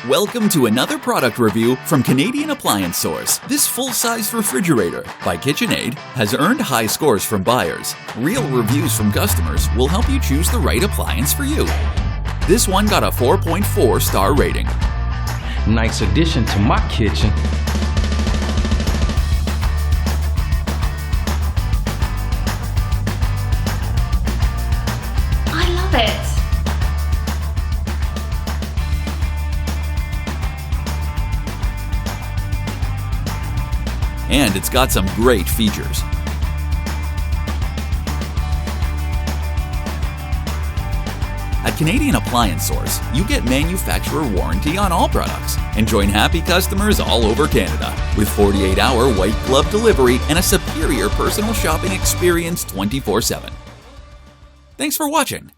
Welcome to another product review from Canadian Appliance Source. This full-size refrigerator by KitchenAid has earned high scores from buyers. Real reviews from customers will help you choose the right appliance for you. This one got a 4.4 star rating. Nice addition to my kitchen. I love it. And it's got some great features. At Canadian Appliance Source, you get manufacturer warranty on all products and join happy customers all over Canada with 48-hour white glove delivery and a superior personal shopping experience 24/7. Thanks for watching.